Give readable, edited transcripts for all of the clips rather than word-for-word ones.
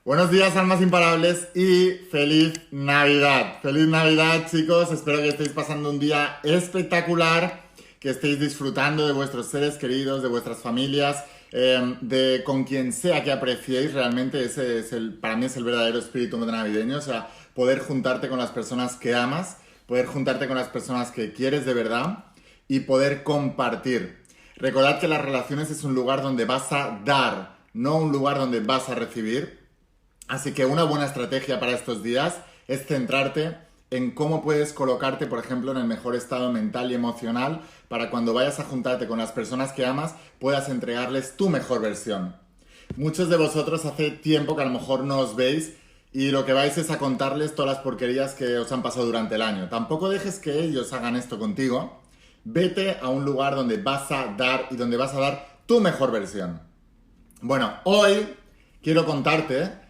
Buenos días, almas imparables, y feliz Navidad. Feliz Navidad, chicos. Espero que estéis pasando un día espectacular, que estéis disfrutando de vuestros seres queridos, de vuestras familias, de con quien sea que apreciéis. Realmente ese es para mí es el verdadero espíritu navideño. O sea, poder juntarte con las personas que amas, poder juntarte con las personas que quieres de verdad y poder compartir. Recordad que las relaciones es un lugar donde vas a dar, no un lugar donde vas a recibir. Así que una buena estrategia para estos días es centrarte en cómo puedes colocarte, por ejemplo, en el mejor estado mental y emocional para cuando vayas a juntarte con las personas que amas puedas entregarles tu mejor versión. Muchos de vosotros hace tiempo que a lo mejor no os veis y lo que vais es a contarles todas las porquerías que os han pasado durante el año. Tampoco dejes que ellos hagan esto contigo. Vete a un lugar donde vas a dar y donde vas a dar tu mejor versión. Bueno, hoy quiero contarte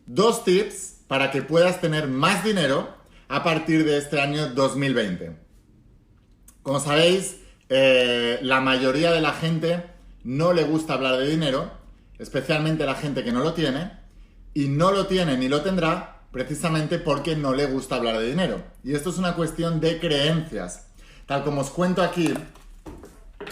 dos tips para que puedas tener más dinero a partir de este año 2020. Como sabéis, la mayoría de la gente no le gusta hablar de dinero, especialmente la gente que no lo tiene, y no lo tiene ni lo tendrá precisamente porque no le gusta hablar de dinero. Y esto es una cuestión de creencias. Tal como os cuento aquí,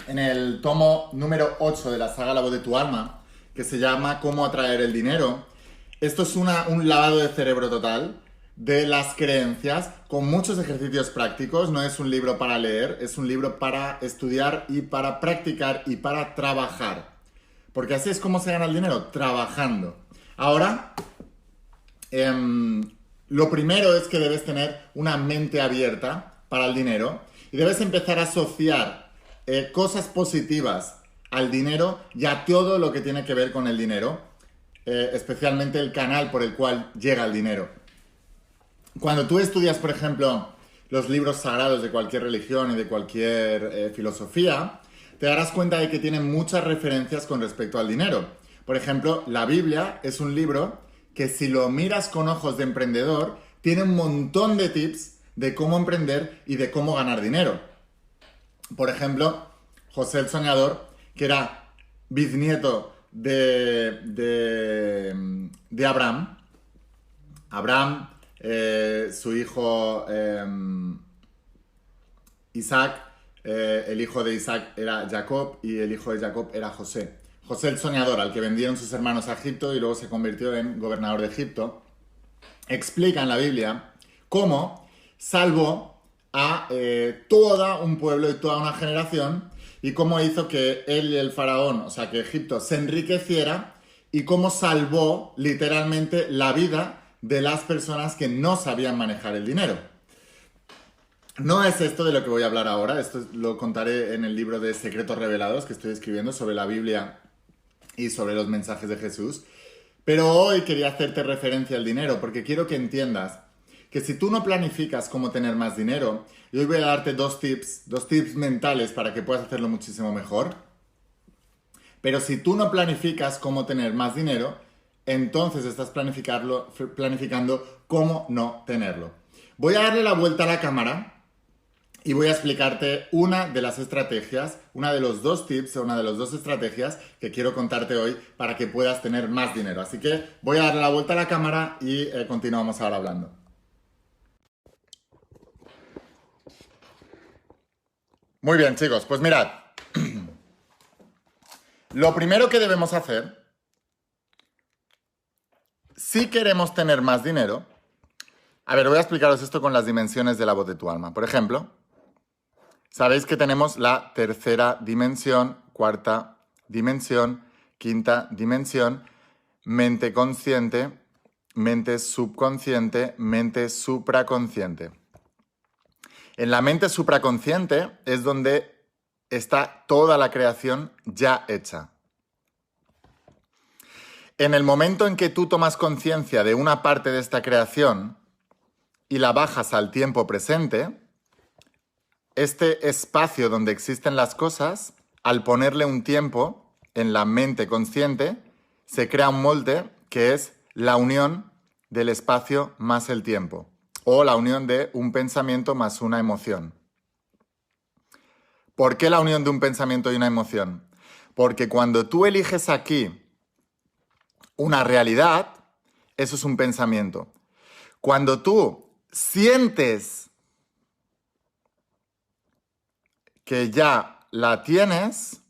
en el tomo número 8 de la saga La voz de tu alma, que se llama Cómo atraer el dinero. Esto es un lavado de cerebro total de las creencias con muchos ejercicios prácticos. No es un libro para leer, es un libro para estudiar y para practicar y para trabajar. Porque así es como se gana el dinero, trabajando. Ahora, lo primero es que debes tener una mente abierta para el dinero y debes empezar a asociar cosas positivas al dinero y a todo lo que tiene que ver con el dinero, especialmente el canal por el cual llega el dinero. Cuando tú estudias, por ejemplo, los libros sagrados de cualquier religión y de cualquier filosofía, te darás cuenta de que tienen muchas referencias con respecto al dinero. Por ejemplo, la Biblia es un libro que si lo miras con ojos de emprendedor, tiene un montón de tips de cómo emprender y de cómo ganar dinero. Por ejemplo, José el Soñador, que era bisnieto de Abraham. Abraham, su hijo Isaac, el hijo de Isaac era Jacob y el hijo de Jacob era José. José el Soñador, al que vendieron sus hermanos a Egipto y luego se convirtió en gobernador de Egipto, explica en la Biblia cómo salvó a todo un pueblo y toda una generación y cómo hizo que él y el faraón, o sea, que Egipto se enriqueciera y cómo salvó literalmente la vida de las personas que no sabían manejar el dinero. No es esto de lo que voy a hablar ahora, esto lo contaré en el libro de Secretos Revelados que estoy escribiendo sobre la Biblia y sobre los mensajes de Jesús. Pero hoy quería hacerte referencia al dinero porque quiero que entiendas que si tú no planificas cómo tener más dinero, y hoy voy a darte dos tips mentales para que puedas hacerlo muchísimo mejor. Pero si tú no planificas cómo tener más dinero, entonces estás planificando cómo no tenerlo. Voy a darle la vuelta a la cámara y voy a explicarte una de las estrategias, una de los dos tips o una de las dos estrategias que quiero contarte hoy para que puedas tener más dinero. Así que voy a darle la vuelta a la cámara y continuamos ahora hablando. Muy bien, chicos, pues mirad. Lo primero que debemos hacer, si queremos tener más dinero, a ver, voy a explicaros esto con las dimensiones de la voz de tu alma. Por ejemplo, sabéis que tenemos la tercera dimensión, cuarta dimensión, quinta dimensión, mente consciente, mente subconsciente, mente supraconsciente. En la mente supraconsciente es donde está toda la creación ya hecha. En el momento en que tú tomas conciencia de una parte de esta creación y la bajas al tiempo presente, este espacio donde existen las cosas, al ponerle un tiempo en la mente consciente, se crea un molde que es la unión del espacio más el tiempo, o la unión de un pensamiento más una emoción. ¿Por qué la unión de un pensamiento y una emoción? Porque cuando tú eliges aquí una realidad, eso es un pensamiento. Cuando tú sientes que ya la tienes,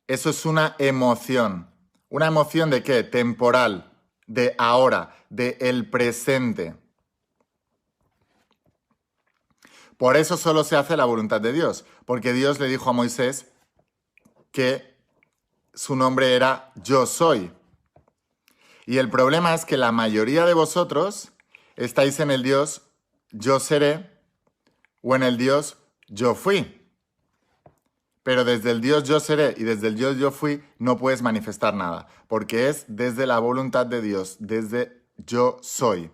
eso es una emoción. ¿Una emoción de qué? Temporal, de ahora, de el presente. Por eso solo se hace la voluntad de Dios, porque Dios le dijo a Moisés que su nombre era Yo Soy. Y el problema es que la mayoría de vosotros estáis en el Dios Yo Seré o en el Dios Yo Fui. Pero desde el Dios Yo Seré y desde el Dios Yo Fui no puedes manifestar nada, porque es desde la voluntad de Dios, desde Yo Soy.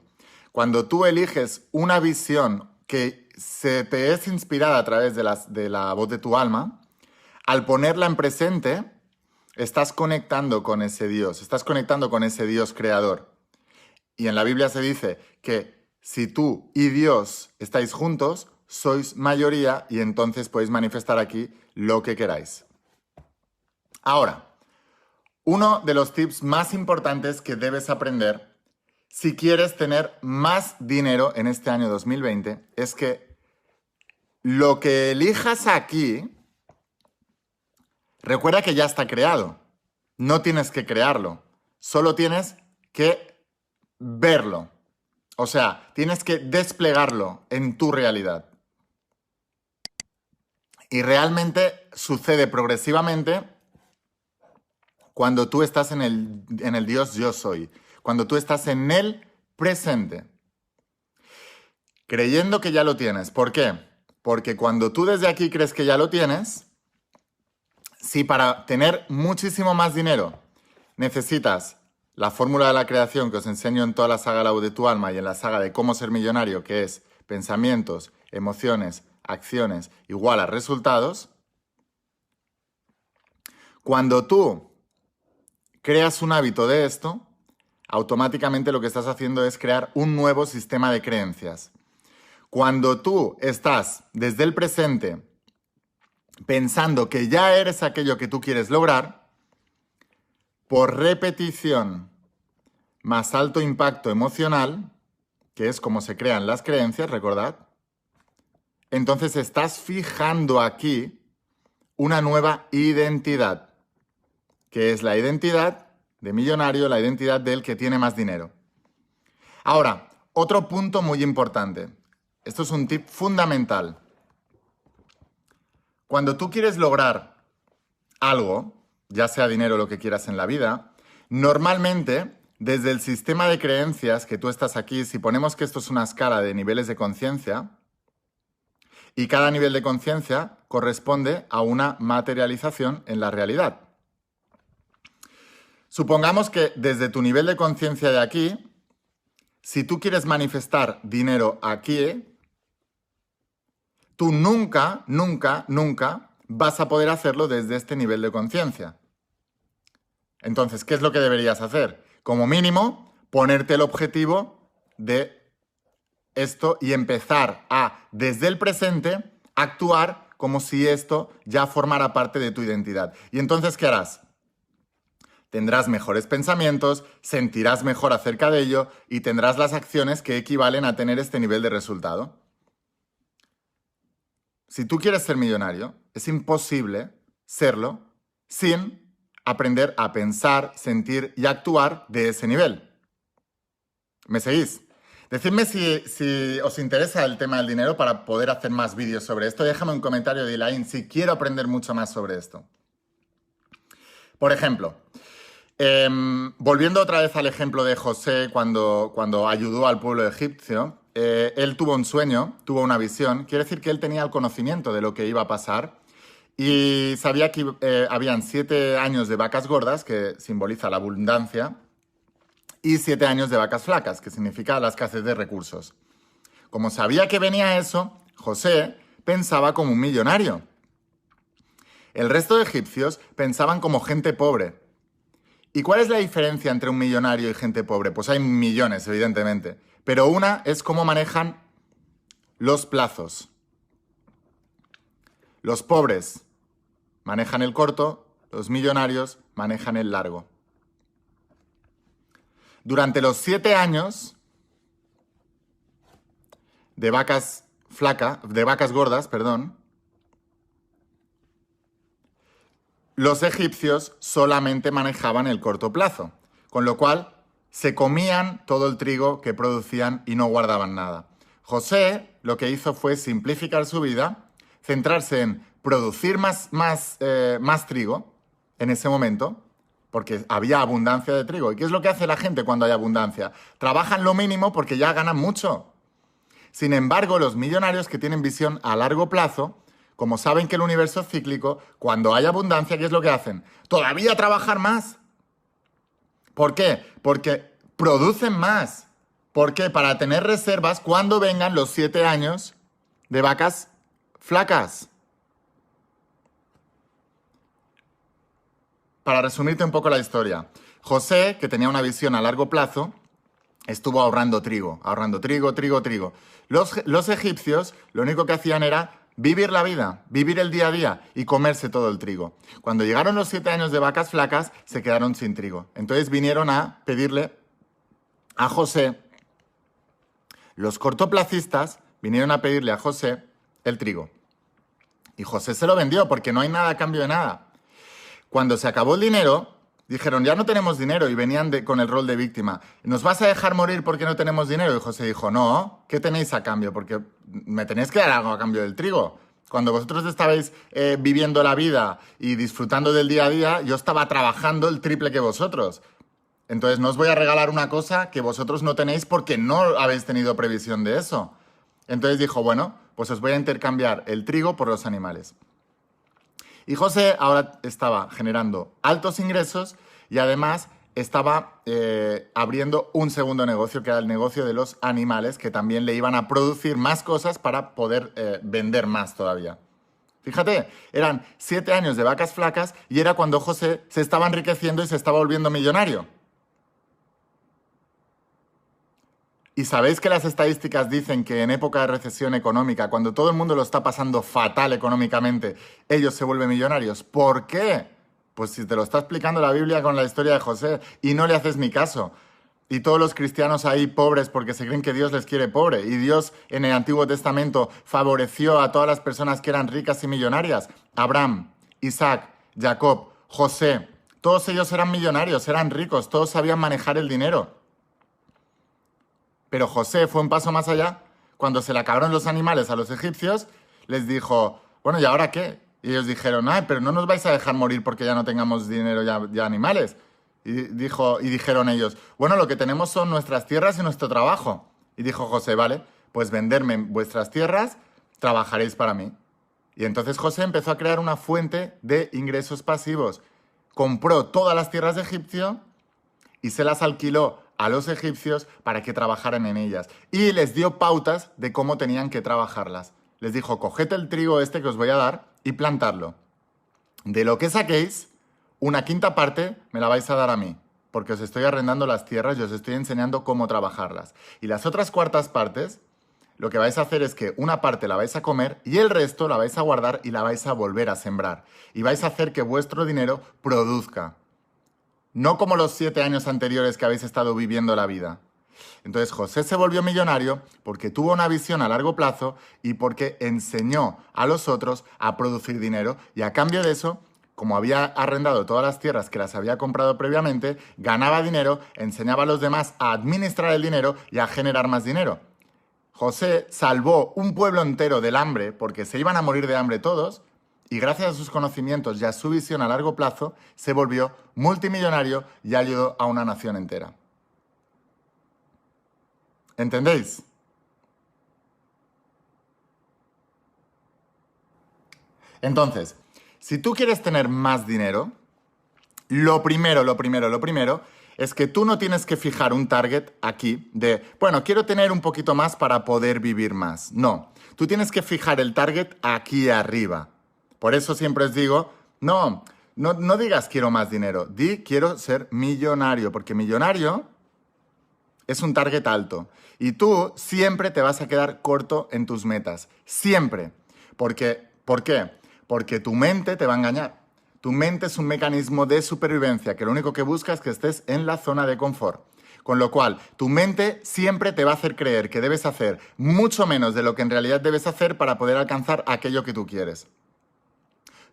Cuando tú eliges una visión que se te es inspirada a través de la voz de tu alma, al ponerla en presente, estás conectando con ese Dios, estás conectando con ese Dios creador. Y en la Biblia se dice que si tú y Dios estáis juntos, sois mayoría y entonces podéis manifestar aquí lo que queráis. Ahora, uno de los tips más importantes que debes aprender si quieres tener más dinero en este año 2020 es que lo que elijas aquí, recuerda que ya está creado. No tienes que crearlo, solo tienes que verlo. O sea, tienes que desplegarlo en tu realidad. Y realmente sucede progresivamente cuando tú estás en el Dios Yo Soy, cuando tú estás en el presente, creyendo que ya lo tienes. ¿Por qué? Porque cuando tú desde aquí crees que ya lo tienes, si para tener muchísimo más dinero necesitas la fórmula de la creación que os enseño en toda la saga La Voz de tu Alma y en la saga de Cómo Ser Millonario, que es pensamientos, emociones, acciones igual a resultados, cuando tú creas un hábito de esto, automáticamente lo que estás haciendo es crear un nuevo sistema de creencias. Cuando tú estás desde el presente pensando que ya eres aquello que tú quieres lograr, por repetición más alto impacto emocional, que es como se crean las creencias, recordad, entonces estás fijando aquí una nueva identidad, que es la identidad de millonario, la identidad del que tiene más dinero. Ahora, otro punto muy importante. Esto es un tip fundamental. Cuando tú quieres lograr algo, ya sea dinero o lo que quieras en la vida, normalmente desde el sistema de creencias que tú estás aquí, si ponemos que esto es una escala de niveles de conciencia, y cada nivel de conciencia corresponde a una materialización en la realidad. Supongamos que desde tu nivel de conciencia de aquí, si tú quieres manifestar dinero aquí, tú nunca vas a poder hacerlo desde este nivel de conciencia. Entonces, ¿qué es lo que deberías hacer? Como mínimo, ponerte el objetivo de esto y empezar a, desde el presente, actuar como si esto ya formara parte de tu identidad. Y entonces, ¿qué harás? Tendrás mejores pensamientos, sentirás mejor acerca de ello y tendrás las acciones que equivalen a tener este nivel de resultado. Si tú quieres ser millonario, es imposible serlo sin aprender a pensar, sentir y actuar de ese nivel. ¿Me seguís? Decidme si os interesa el tema del dinero para poder hacer más vídeos sobre esto. Déjame un comentario de Elaine si quiero aprender mucho más sobre esto. Por ejemplo, volviendo otra vez al ejemplo de José cuando ayudó al pueblo egipcio, él tuvo un sueño, tuvo una visión, quiere decir que él tenía el conocimiento de lo que iba a pasar y sabía que habían 7 años de vacas gordas, que simboliza la abundancia, y 7 años de vacas flacas, que significa la escasez de recursos. Como sabía que venía eso, José pensaba como un millonario. El resto de egipcios pensaban como gente pobre. ¿Y cuál es la diferencia entre un millonario y gente pobre? Pues hay millones, evidentemente. Pero una es cómo manejan los plazos. Los pobres manejan el corto, los millonarios manejan el largo. Durante los 7 años de vacas gordas, los egipcios solamente manejaban el corto plazo, con lo cual se comían todo el trigo que producían y no guardaban nada. José lo que hizo fue simplificar su vida, centrarse en producir más trigo en ese momento, porque había abundancia de trigo. ¿Y qué es lo que hace la gente cuando hay abundancia? Trabajan lo mínimo porque ya ganan mucho. Sin embargo, los millonarios que tienen visión a largo plazo, como saben que el universo es cíclico, cuando hay abundancia, ¿qué es lo que hacen? Todavía trabajar más. ¿Por qué? Porque producen más. ¿Por qué? Para tener reservas cuando vengan los 7 años de vacas flacas. Para resumirte un poco la historia, José, que tenía una visión a largo plazo, estuvo ahorrando trigo. Los egipcios lo único que hacían era vivir la vida, vivir el día a día y comerse todo el trigo. Cuando llegaron los 7 años de vacas flacas, se quedaron sin trigo. Entonces vinieron a pedirle a José, los cortoplacistas vinieron a pedirle a José el trigo. Y José se lo vendió porque no hay nada a cambio de nada. Cuando se acabó el dinero, dijeron, ya no tenemos dinero, y venían con el rol de víctima. ¿Nos vas a dejar morir porque no tenemos dinero? Y José dijo, no, ¿qué tenéis a cambio? Porque me tenéis que dar algo a cambio del trigo. Cuando vosotros estabais viviendo la vida y disfrutando del día a día, yo estaba trabajando el triple que vosotros. Entonces no os voy a regalar una cosa que vosotros no tenéis porque no habéis tenido previsión de eso. Entonces dijo, bueno, pues os voy a intercambiar el trigo por los animales. Y José ahora estaba generando altos ingresos y además estaba abriendo un segundo negocio, que era el negocio de los animales, que también le iban a producir más cosas para poder vender más todavía. Fíjate, eran 7 años de vacas flacas y era cuando José se estaba enriqueciendo y se estaba volviendo millonario. ¿Y sabéis que las estadísticas dicen que en época de recesión económica, cuando todo el mundo lo está pasando fatal económicamente, ellos se vuelven millonarios? ¿Por qué? Pues si te lo está explicando la Biblia con la historia de José y no le haces ni caso. Y todos los cristianos ahí pobres porque se creen que Dios les quiere pobre. Y Dios en el Antiguo Testamento favoreció a todas las personas que eran ricas y millonarias. Abraham, Isaac, Jacob, José. Todos ellos eran millonarios, eran ricos, todos sabían manejar el dinero. Pero José fue un paso más allá. Cuando se le acabaron los animales a los egipcios, les dijo, bueno, ¿y ahora qué? Y ellos dijeron, ay, pero no nos vais a dejar morir porque ya no tengamos dinero ya animales. Y dijeron ellos, bueno, lo que tenemos son nuestras tierras y nuestro trabajo. Y dijo José, vale, pues venderme vuestras tierras, trabajaréis para mí. Y entonces José empezó a crear una fuente de ingresos pasivos. Compró todas las tierras de Egipcio y se las alquiló a los egipcios para que trabajaran en ellas. Y les dio pautas de cómo tenían que trabajarlas. Les dijo, coged el trigo este que os voy a dar y plantadlo. De lo que saquéis, una quinta parte me la vais a dar a mí, porque os estoy arrendando las tierras y os estoy enseñando cómo trabajarlas. Y las otras cuartas partes, lo que vais a hacer es que una parte la vais a comer y el resto la vais a guardar y la vais a volver a sembrar. Y vais a hacer que vuestro dinero produzca. No como los 7 años anteriores que habéis estado viviendo la vida. Entonces José se volvió millonario porque tuvo una visión a largo plazo y porque enseñó a los otros a producir dinero. Y a cambio de eso, como había arrendado todas las tierras que las había comprado previamente, ganaba dinero, enseñaba a los demás a administrar el dinero y a generar más dinero. José salvó un pueblo entero del hambre porque se iban a morir de hambre todos. Y gracias a sus conocimientos y a su visión a largo plazo, se volvió multimillonario y ayudó a una nación entera. ¿Entendéis? Entonces, si tú quieres tener más dinero, lo primero es que tú no tienes que fijar un target aquí de, bueno, quiero tener un poquito más para poder vivir más. No, tú tienes que fijar el target aquí arriba. Por eso siempre os digo, no digas quiero más dinero, di quiero ser millonario, porque millonario es un target alto. Y tú siempre te vas a quedar corto en tus metas, siempre. ¿Por qué? Porque tu mente te va a engañar. Tu mente es un mecanismo de supervivencia que lo único que busca es que estés en la zona de confort. Con lo cual, tu mente siempre te va a hacer creer que debes hacer mucho menos de lo que en realidad debes hacer para poder alcanzar aquello que tú quieres.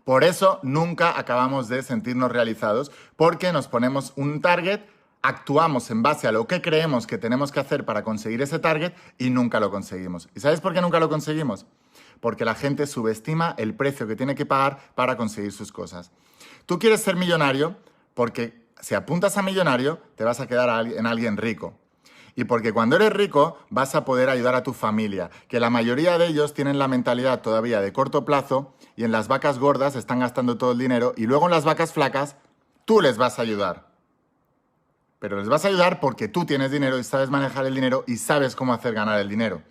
Por eso nunca acabamos de sentirnos realizados, porque nos ponemos un target, actuamos en base a lo que creemos que tenemos que hacer para conseguir ese target y nunca lo conseguimos. ¿Y sabes por qué nunca lo conseguimos? Porque la gente subestima el precio que tiene que pagar para conseguir sus cosas. Tú quieres ser millonario porque si apuntas a millonario te vas a quedar en alguien rico. Y porque cuando eres rico vas a poder ayudar a tu familia, que la mayoría de ellos tienen la mentalidad todavía de corto plazo y en las vacas gordas están gastando todo el dinero y luego en las vacas flacas tú les vas a ayudar. Pero les vas a ayudar porque tú tienes dinero y sabes manejar el dinero y sabes cómo hacer ganar el dinero.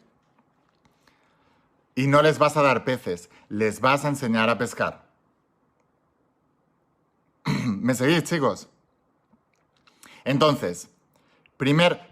Y no les vas a dar peces, les vas a enseñar a pescar. ¿Me seguís, chicos? Entonces,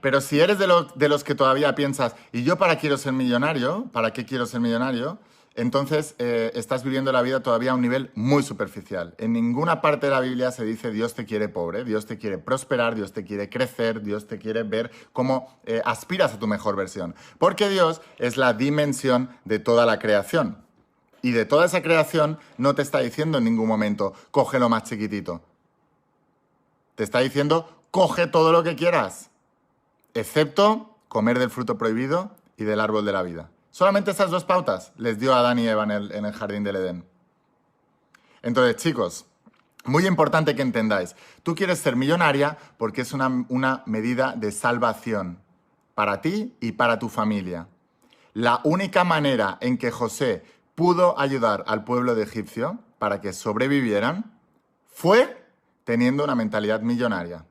pero si eres de los que todavía piensas, ¿y yo para quiero ser millonario? ¿Para qué quiero ser millonario? Entonces estás viviendo la vida todavía a un nivel muy superficial. En ninguna parte de la Biblia se dice Dios te quiere pobre, Dios te quiere prosperar, Dios te quiere crecer, Dios te quiere ver cómo aspiras a tu mejor versión. Porque Dios es la dimensión de toda la creación. Y de toda esa creación no te está diciendo en ningún momento, coge lo más chiquitito. Te está diciendo, coge todo lo que quieras, excepto comer del fruto prohibido y del árbol de la vida. Solamente esas dos pautas les dio a Adán y Eva en el jardín del Edén. Entonces, chicos, muy importante que entendáis. Tú quieres ser millonaria porque es una medida de salvación para ti y para tu familia. La única manera en que José pudo ayudar al pueblo de Egipcio para que sobrevivieran fue teniendo una mentalidad millonaria.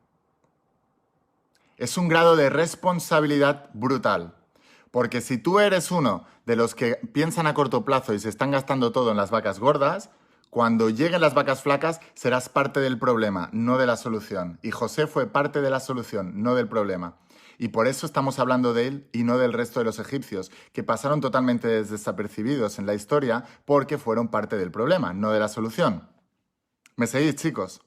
Es un grado de responsabilidad brutal. Porque si tú eres uno de los que piensan a corto plazo y se están gastando todo en las vacas gordas, cuando lleguen las vacas flacas serás parte del problema, no de la solución. Y José fue parte de la solución, no del problema. Y por eso estamos hablando de él y no del resto de los egipcios, que pasaron totalmente desapercibidos en la historia porque fueron parte del problema, no de la solución. ¿Me seguís, chicos?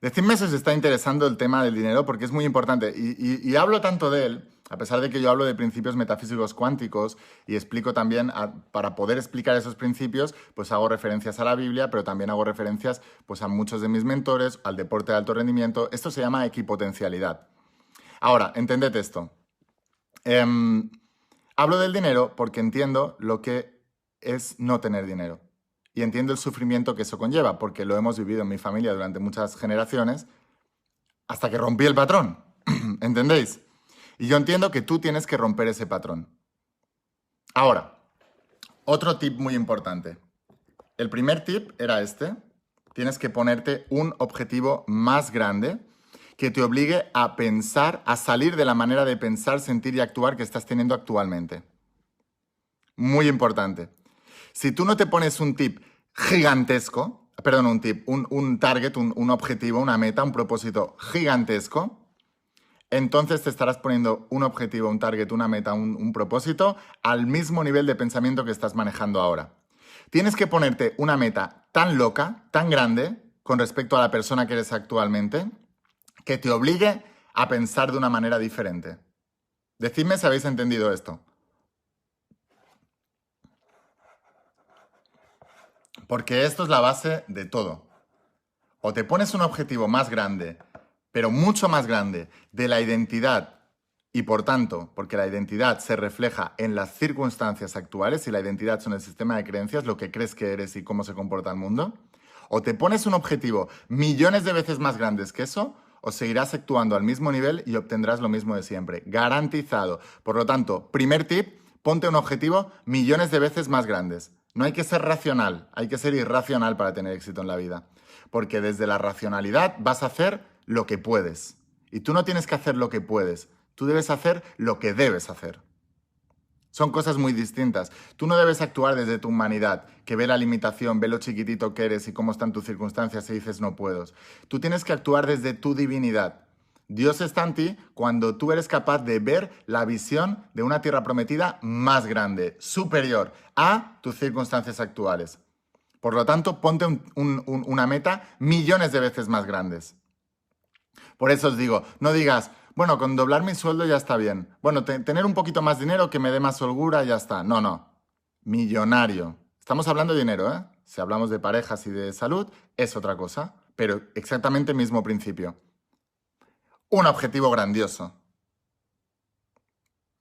Decidme si os está interesando el tema del dinero porque es muy importante y hablo tanto de él, a pesar de que yo hablo de principios metafísicos cuánticos y explico también, para poder explicar esos principios, pues hago referencias a la Biblia, pero también hago referencias pues, a muchos de mis mentores, al deporte de alto rendimiento. Esto se llama equipotencialidad. Ahora, entended esto. Hablo del dinero porque entiendo lo que es no tener dinero. Y entiendo el sufrimiento que eso conlleva, porque lo hemos vivido en mi familia durante muchas generaciones, hasta que rompí el patrón. ¿Entendéis? Y yo entiendo que tú tienes que romper ese patrón. Ahora, otro tip muy importante. El primer tip era este. Tienes que ponerte un objetivo más grande que te obligue a pensar, a salir de la manera de pensar, sentir y actuar que estás teniendo actualmente. Muy importante. Si tú no te pones un tip gigantesco, un target, un objetivo, una meta, un propósito gigantesco, entonces te estarás poniendo un objetivo, un target, una meta, un propósito al mismo nivel de pensamiento que estás manejando ahora. Tienes que ponerte una meta tan loca, tan grande, con respecto a la persona que eres actualmente, que te obligue a pensar de una manera diferente. Decidme si habéis entendido esto. Porque esto es la base de todo. O te pones un objetivo más grande, pero mucho más grande, de la identidad, y por tanto, porque la identidad se refleja en las circunstancias actuales, y la identidad son el sistema de creencias, lo que crees que eres y cómo se comporta el mundo, o te pones un objetivo millones de veces más grandes que eso, o seguirás actuando al mismo nivel y obtendrás lo mismo de siempre. Garantizado. Por lo tanto, primer tip, ponte un objetivo millones de veces más grandes. No hay que ser racional, hay que ser irracional para tener éxito en la vida. Porque desde la racionalidad vas a hacer lo que puedes. Y tú no tienes que hacer lo que puedes, tú debes hacer lo que debes hacer. Son cosas muy distintas. Tú no debes actuar desde tu humanidad, que ve la limitación, ve lo chiquitito que eres y cómo están tus circunstancias y dices no puedo. Tú tienes que actuar desde tu divinidad. Dios está en ti cuando tú eres capaz de ver la visión de una tierra prometida más grande, superior a tus circunstancias actuales. Por lo tanto, ponte una meta millones de veces más grandes. Por eso os digo, no digas, bueno, con doblar mi sueldo ya está bien. Bueno, tener un poquito más dinero que me dé más holgura, ya está. No, no. Millonario. Estamos hablando de dinero, ¿eh? Si hablamos de parejas y de salud, es otra cosa. Pero exactamente el mismo principio. Un objetivo grandioso.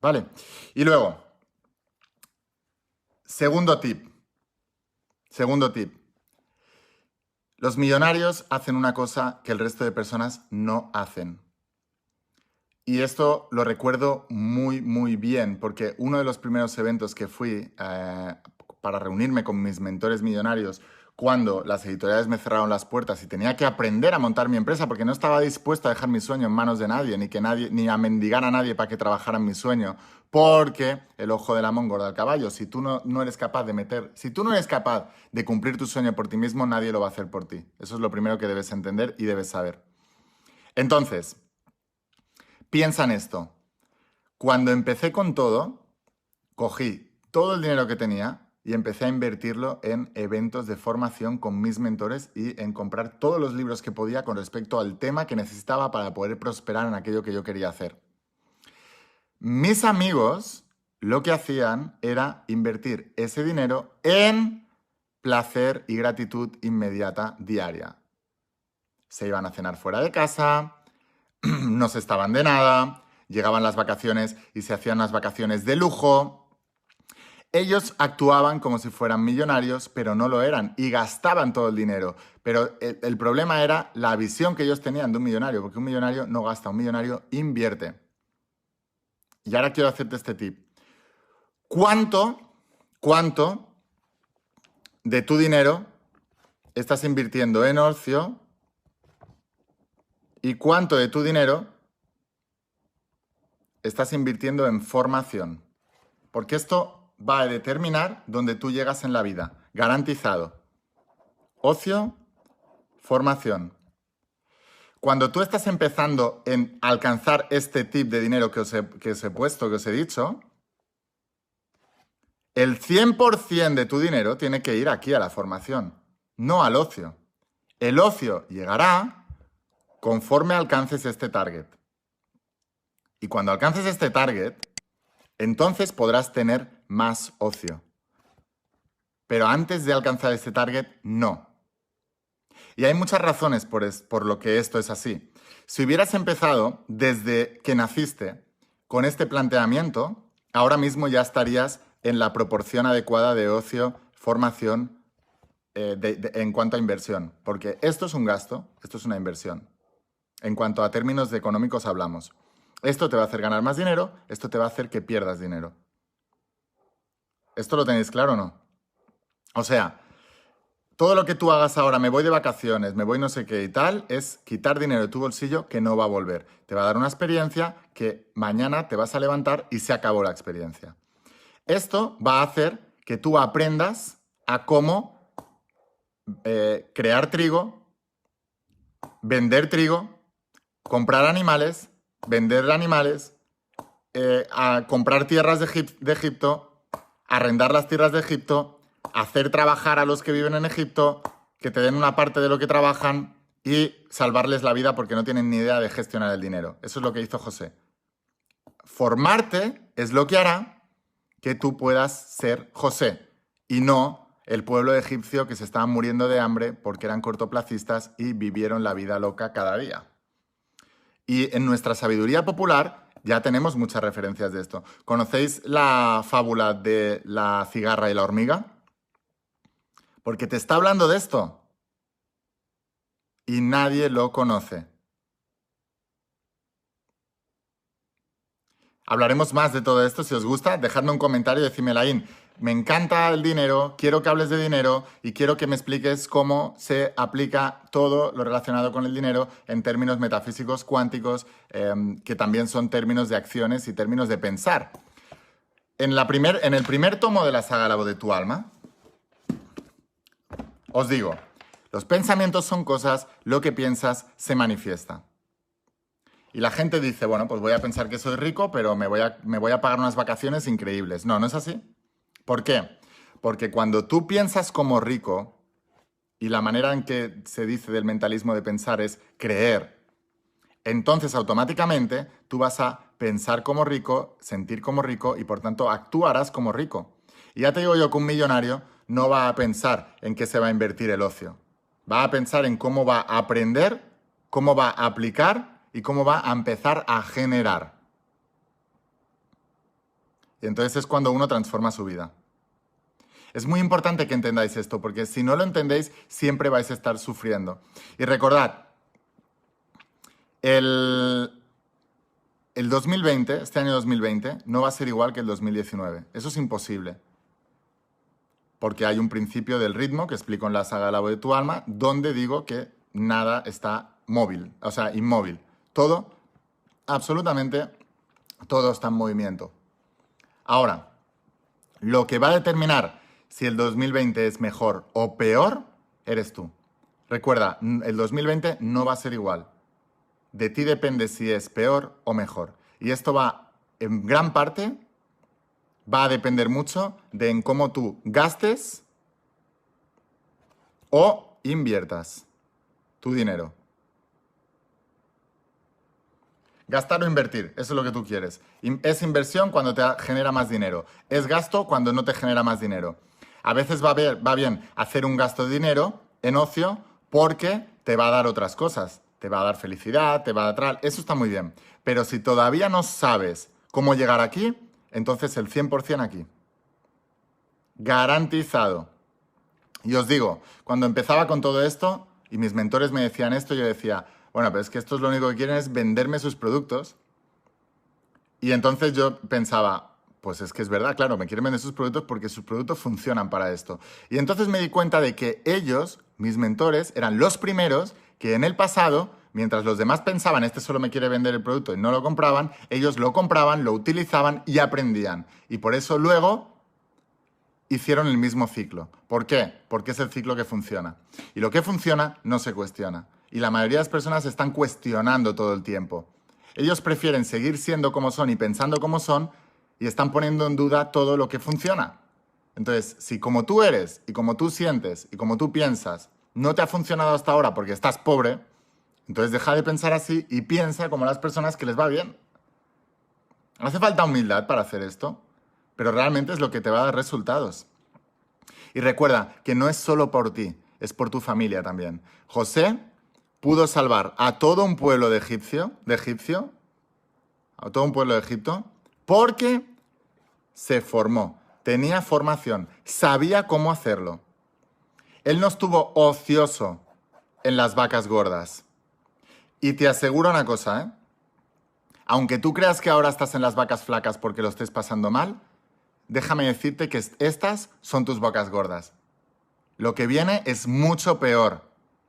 ¿Vale? Y luego, segundo tip. Segundo tip. Los millonarios hacen una cosa que el resto de personas no hacen. Y esto lo recuerdo muy, muy bien, porque uno de los primeros eventos que fui para reunirme con mis mentores millonarios, cuando las editoriales me cerraron las puertas y tenía que aprender a montar mi empresa, porque no estaba dispuesto a dejar mi sueño en manos de nadie, ni a mendigar a nadie para que trabajara en mi sueño, porque el ojo del amón engorda al caballo. Si tú no eres capaz si tú no eres capaz de cumplir tu sueño por ti mismo, nadie lo va a hacer por ti. Eso es lo primero que debes entender y debes saber. Entonces, piensa en esto. Cuando empecé con todo, cogí todo el dinero que tenía y empecé a invertirlo en eventos de formación con mis mentores y en comprar todos los libros que podía con respecto al tema que necesitaba para poder prosperar en aquello que yo quería hacer. Mis amigos lo que hacían era invertir ese dinero en placer y gratitud inmediata diaria. Se iban a cenar fuera de casa, no se estaban de nada, llegaban las vacaciones y se hacían unas vacaciones de lujo. Ellos actuaban como si fueran millonarios, pero no lo eran y gastaban todo el dinero. Pero el problema era la visión que ellos tenían de un millonario, porque un millonario no gasta, un millonario invierte. Y ahora quiero hacerte este tip. ¿Cuánto de tu dinero estás invirtiendo en ocio y cuánto de tu dinero estás invirtiendo en formación? Porque esto va a determinar dónde tú llegas en la vida. Garantizado. Ocio, formación. Cuando tú estás empezando en alcanzar este tip de dinero que os he puesto, que os he dicho, el 100% de tu dinero tiene que ir aquí a la formación, no al ocio. El ocio llegará conforme alcances este target. Y cuando alcances este target, entonces podrás tener más ocio. Pero antes de alcanzar este target, no. Y hay muchas razones por lo que esto es así. Si hubieras empezado desde que naciste con este planteamiento, ahora mismo ya estarías en la proporción adecuada de ocio, formación, en cuanto a inversión. Porque esto es un gasto, esto es una inversión. En cuanto a términos económicos hablamos. Esto te va a hacer ganar más dinero, esto te va a hacer que pierdas dinero. ¿Esto lo tenéis claro o no? O sea, todo lo que tú hagas ahora, me voy de vacaciones, me voy no sé qué y tal, es quitar dinero de tu bolsillo que no va a volver. Te va a dar una experiencia que mañana te vas a levantar y se acabó la experiencia. Esto va a hacer que tú aprendas a cómo crear trigo, vender trigo, comprar animales, vender animales, a comprar tierras de Egipto, arrendar las tierras de Egipto, hacer trabajar a los que viven en Egipto, que te den una parte de lo que trabajan y salvarles la vida porque no tienen ni idea de gestionar el dinero. Eso es lo que hizo José. Formarte es lo que hará que tú puedas ser José y no el pueblo egipcio que se estaba muriendo de hambre porque eran cortoplacistas y vivieron la vida loca cada día. Y en nuestra sabiduría popular ya tenemos muchas referencias de esto. ¿Conocéis la fábula de la cigarra y la hormiga? Porque te está hablando de esto y nadie lo conoce. Hablaremos más de todo esto. Si os gusta, dejadme un comentario y decidme, Laín, me encanta el dinero, quiero que hables de dinero y quiero que me expliques cómo se aplica todo lo relacionado con el dinero en términos metafísicos, cuánticos, que también son términos de acciones y términos de pensar. En el primer tomo de la saga La voz de tu alma, os digo, los pensamientos son cosas, lo que piensas se manifiesta. Y la gente dice, bueno, pues voy a pensar que soy rico, pero me voy a pagar unas vacaciones increíbles. No, no es así. ¿Por qué? Porque cuando tú piensas como rico, y la manera en que se dice del mentalismo de pensar es creer, entonces automáticamente tú vas a pensar como rico, sentir como rico y por tanto actuarás como rico. Y ya te digo yo que un millonario no va a pensar en qué se va a invertir el ocio. Va a pensar en cómo va a aprender, cómo va a aplicar y cómo va a empezar a generar. Y entonces es cuando uno transforma su vida. Es muy importante que entendáis esto, porque si no lo entendéis, siempre vais a estar sufriendo. Y recordad, el 2020, este año 2020, no va a ser igual que el 2019. Eso es imposible. Porque hay un principio del ritmo que explico en la saga La voz de tu alma, donde digo que nada está móvil, o sea, inmóvil. Todo, absolutamente todo está en movimiento. Ahora, lo que va a determinar si el 2020 es mejor o peor, eres tú. Recuerda, el 2020 no va a ser igual. De ti depende si es peor o mejor. Y esto va, en gran parte, va a depender mucho de en cómo tú gastes o inviertas tu dinero. Gastar o invertir, eso es lo que tú quieres. Es inversión cuando te genera más dinero. Es gasto cuando no te genera más dinero. A veces va bien hacer un gasto de dinero en ocio porque te va a dar otras cosas. Te va a dar felicidad, te va a dar... Eso está muy bien. Pero si todavía no sabes cómo llegar aquí, entonces el 100% aquí. Garantizado. Y os digo, cuando empezaba con todo esto y mis mentores me decían esto, yo decía, bueno, pero es que estos lo único que quieren es venderme sus productos. Y entonces yo pensaba, pues es que es verdad, claro, me quieren vender sus productos porque sus productos funcionan para esto. Y entonces me di cuenta de que ellos, mis mentores, eran los primeros que en el pasado, mientras los demás pensaban, este solo me quiere vender el producto y no lo compraban, ellos lo compraban, lo utilizaban y aprendían. Y por eso luego hicieron el mismo ciclo. ¿Por qué? Porque es el ciclo que funciona. Y lo que funciona no se cuestiona. Y la mayoría de las personas están cuestionando todo el tiempo. Ellos prefieren seguir siendo como son y pensando como son y están poniendo en duda todo lo que funciona. Entonces, si como tú eres y como tú sientes y como tú piensas no te ha funcionado hasta ahora porque estás pobre, entonces deja de pensar así y piensa como las personas que les va bien. Hace falta humildad para hacer esto, pero realmente es lo que te va a dar resultados. Y recuerda que no es solo por ti, es por tu familia también. José pudo salvar a todo un pueblo de Egipto, a todo un pueblo de Egipto, porque se formó, tenía formación, sabía cómo hacerlo. Él no estuvo ocioso en las vacas gordas. Y te aseguro una cosa, ¿eh? Aunque tú creas que ahora estás en las vacas flacas porque lo estés pasando mal, déjame decirte que estas son tus vacas gordas. Lo que viene es mucho peor,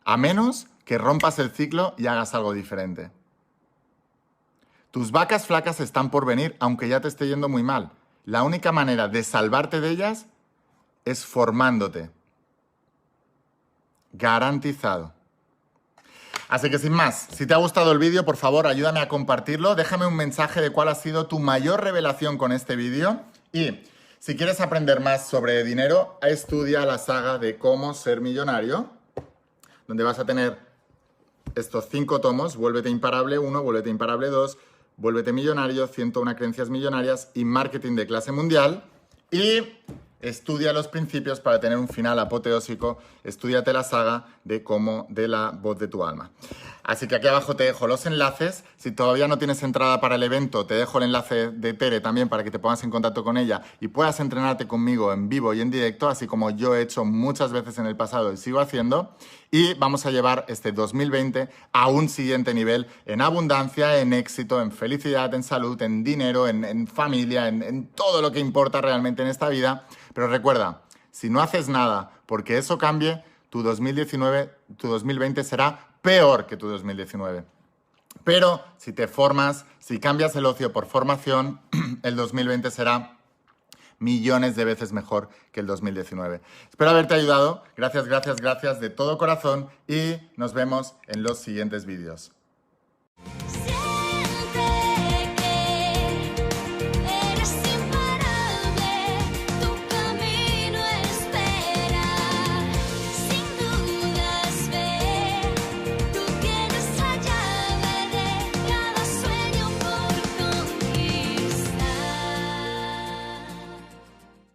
a menos que rompas el ciclo y hagas algo diferente. Tus vacas flacas están por venir, aunque ya te esté yendo muy mal. La única manera de salvarte de ellas es formándote. Garantizado. Así que sin más, si te ha gustado el vídeo, por favor, ayúdame a compartirlo. Déjame un mensaje de cuál ha sido tu mayor revelación con este vídeo. Y si quieres aprender más sobre dinero, estudia la saga de Cómo ser millonario, donde vas a tener estos 5 tomos: Vuélvete imparable 1, Vuélvete imparable 2, Vuélvete millonario, 101 creencias millonarias y Marketing de clase mundial. Y estudia los principios para tener un final apoteósico. Estúdiate la saga de la voz de tu alma. Así que aquí abajo te dejo los enlaces. Si todavía no tienes entrada para el evento, te dejo el enlace de Tere también para que te pongas en contacto con ella y puedas entrenarte conmigo en vivo y en directo, así como yo he hecho muchas veces en el pasado y sigo haciendo. Y vamos a llevar este 2020 a un siguiente nivel en abundancia, en éxito, en felicidad, en salud, en dinero, en familia, en todo lo que importa realmente en esta vida. Pero recuerda, si no haces nada porque eso cambie, tu 2020 será peor que tu 2019. Pero si te formas, si cambias el ocio por formación, el 2020 será millones de veces mejor que el 2019. Espero haberte ayudado. Gracias, gracias, gracias de todo corazón y nos vemos en los siguientes vídeos.